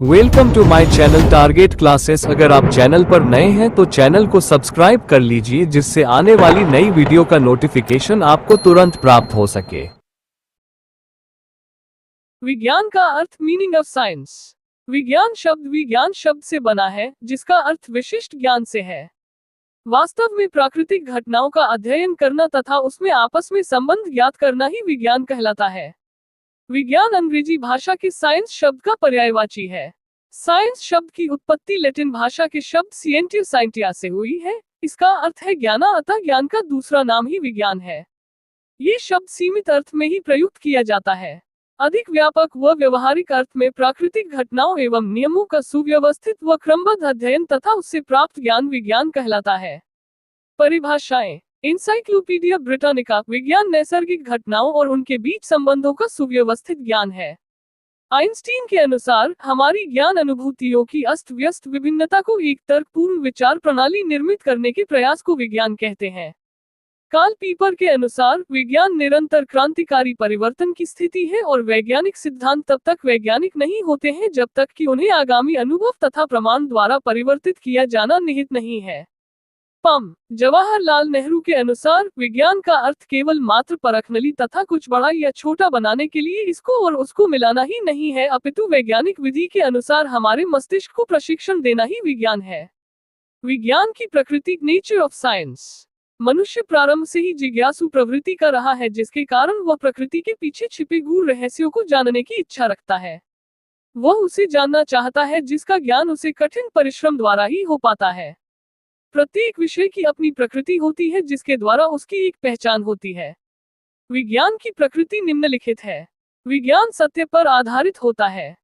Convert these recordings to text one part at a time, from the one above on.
Welcome to my channel Target Classes. अगर आप channel पर नए हैं तो चैनल को सब्सक्राइब कर लीजिए, जिससे आने वाली नई वीडियो का नोटिफिकेशन आपको तुरंत प्राप्त हो सके। विज्ञान का अर्थ, मीनिंग ऑफ साइंस। विज्ञान शब्द से बना है, जिसका अर्थ विशिष्ट ज्ञान से है। वास्तव में प्राकृतिक घटनाओं का अध्ययन करना तथा उसमें आपस में संबंध ज्ञात करना ही विज्ञान कहलाता है। विज्ञान अंग्रेजी भाषा के साइंस शब्द का पर्यायवाची है। साइंस शब्द की उत्पत्ति लैटिन भाषा के शब्द scientia scientia से हुई है। इसका अर्थ है ज्ञाना, अतः ज्ञान का दूसरा नाम ही विज्ञान है। ये शब्द सीमित अर्थ में ही प्रयुक्त किया जाता है। अधिक व्यापक व व्यवहारिक अर्थ में प्राकृतिक घटनाओं एवं नियमों का सुव्यवस्थित व क्रमबद्ध अध्ययन तथा उससे प्राप्त ज्ञान विज्ञान कहलाता है। परिभाषाएं। Encyclopedia Britannica. विज्ञान नैसर्गिक घटनाओं और उनके बीच संबंधों का सुव्यवस्थित ज्ञान है। आइंस्टीन के अनुसार हमारी ज्ञान अनुभूतियों की अस्त व्यस्त विभिन्नता को एक तर्कपूर्ण विचार प्रणाली निर्मित करने के प्रयास को विज्ञान कहते हैं। कार्ल पीपर के अनुसार विज्ञान निरंतर क्रांतिकारी परिवर्तन की स्थिति है और वैज्ञानिक सिद्धांत तब तक वैज्ञानिक नहीं होते हैं जब तक कि उन्हें आगामी अनुभव तथा प्रमाण द्वारा परिवर्तित किया जाना निहित नहीं है। पम जवाहरलाल नेहरू के अनुसार विज्ञान का अर्थ केवल मात्र परखनली तथा कुछ बड़ा या छोटा बनाने के लिए इसको और उसको मिलाना ही नहीं है, अपितु वैज्ञानिक विधि के अनुसार हमारे मस्तिष्क को प्रशिक्षण देना ही विज्ञान है। विज्ञान की प्रकृति, नेचर ऑफ साइंस। मनुष्य प्रारंभ से ही जिज्ञासु प्रवृत्ति का रहा है, जिसके कारण वह प्रकृति के पीछे छिपे गूढ़ रहस्यों को जानने की इच्छा रखता है। वह उसे जानना चाहता है जिसका ज्ञान उसे कठिन परिश्रम द्वारा ही हो पाता है। प्रत्येक विषय की अपनी प्रकृति होती है, जिसके द्वारा उसकी एक पहचान होती है। विज्ञान की प्रकृति निम्नलिखित है। विज्ञान सत्य पर आधारित होता है।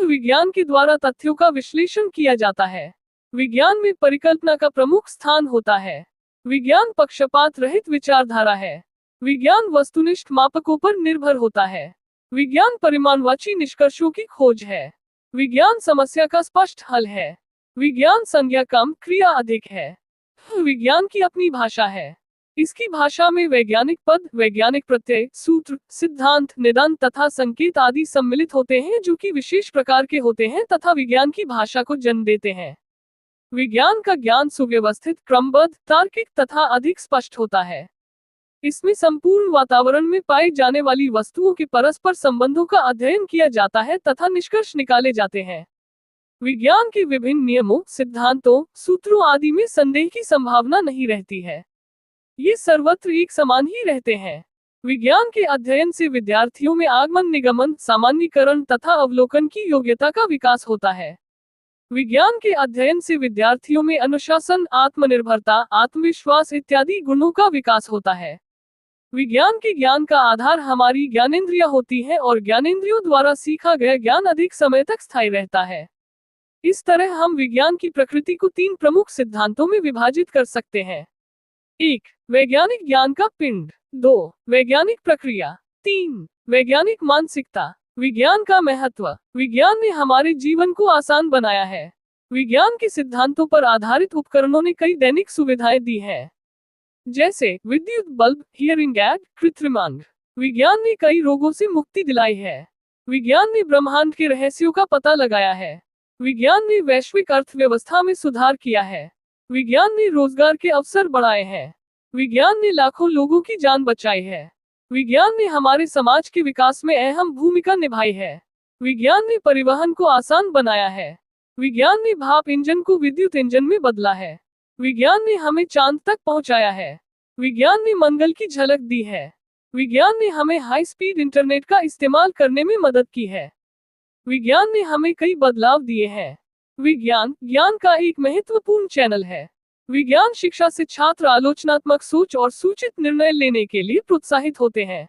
विज्ञान के द्वारा तथ्यों का विश्लेषण किया जाता है। विज्ञान में परिकल्पना का प्रमुख स्थान होता है। विज्ञान पक्षपात रहित विचारधारा है। विज्ञान वस्तुनिष्ठ मापकों पर निर्भर होता है। विज्ञान परिमाणवाची निष्कर्षों की खोज है। विज्ञान समस्या का स्पष्ट हल है। विज्ञान संज्ञा कम, क्रिया अधिक है। विज्ञान की अपनी भाषा है। इसकी भाषा में वैज्ञानिक पद, वैज्ञानिक प्रत्यय, सूत्र, सिद्धांत, निदान तथा संकेत आदि सम्मिलित होते हैं, जो कि विशेष प्रकार के होते हैं तथा विज्ञान की भाषा को जन्म देते हैं। विज्ञान का ज्ञान सुव्यवस्थित, क्रमबद्ध, तार्किक तथा अधिक स्पष्ट होता है। इसमें संपूर्ण वातावरण में पाई जाने वाली वस्तुओं के परस्पर संबंधों का अध्ययन किया जाता है तथा निष्कर्ष निकाले जाते हैं। विज्ञान के विभिन्न नियमों, सिद्धांतों, सूत्रों आदि में संदेह की संभावना नहीं रहती है। ये सर्वत्र एक समान ही रहते हैं। विज्ञान के अध्ययन से विद्यार्थियों में आगमन, निगमन, सामान्यीकरण तथा अवलोकन की योग्यता का विकास होता है। विज्ञान के अध्ययन से विद्यार्थियों में अनुशासन, आत्मनिर्भरता, आत्मविश्वास इत्यादि गुणों का विकास होता है। विज्ञान के ज्ञान का आधार हमारी ज्ञानेंद्रियां होती है और ज्ञानेंद्रियों द्वारा सीखा गया ज्ञान अधिक समय तक स्थायी रहता है। इस तरह हम विज्ञान की प्रकृति को तीन प्रमुख सिद्धांतों में विभाजित कर सकते हैं। 1. वैज्ञानिक ज्ञान का पिंड। 2. वैज्ञानिक प्रक्रिया। 3. वैज्ञानिक मानसिकता। विज्ञान का महत्व। विज्ञान ने हमारे जीवन को आसान बनाया है। विज्ञान के सिद्धांतों पर आधारित उपकरणों ने कई दैनिक सुविधाएं दी हैं, जैसे विद्युत बल्ब, हियरिंग ऐड, कृत्रिम अंग। विज्ञान ने कई रोगों से मुक्ति दिलाई है। विज्ञान ने ब्रह्मांड के रहस्यों का पता लगाया है। विज्ञान ने वैश्विक अर्थव्यवस्था में सुधार किया है। विज्ञान ने रोजगार के अवसर बढ़ाए हैं। विज्ञान ने लाखों लोगों की जान बचाई है। विज्ञान ने हमारे समाज के विकास में अहम भूमिका निभाई है। विज्ञान ने परिवहन को आसान बनाया है। विज्ञान ने भाप इंजन को विद्युत इंजन में बदला है। विज्ञान ने हमें चांद तक पहुंचाया है। विज्ञान ने मंगल की झलक दी है। विज्ञान ने हमें हाई स्पीड इंटरनेट का इस्तेमाल करने में मदद की है। विज्ञान ने हमें कई बदलाव दिए हैं। विज्ञान ज्ञान का एक महत्वपूर्ण चैनल है। विज्ञान शिक्षा से छात्र आलोचनात्मक सोच और सूचित निर्णय लेने के लिए प्रोत्साहित होते हैं।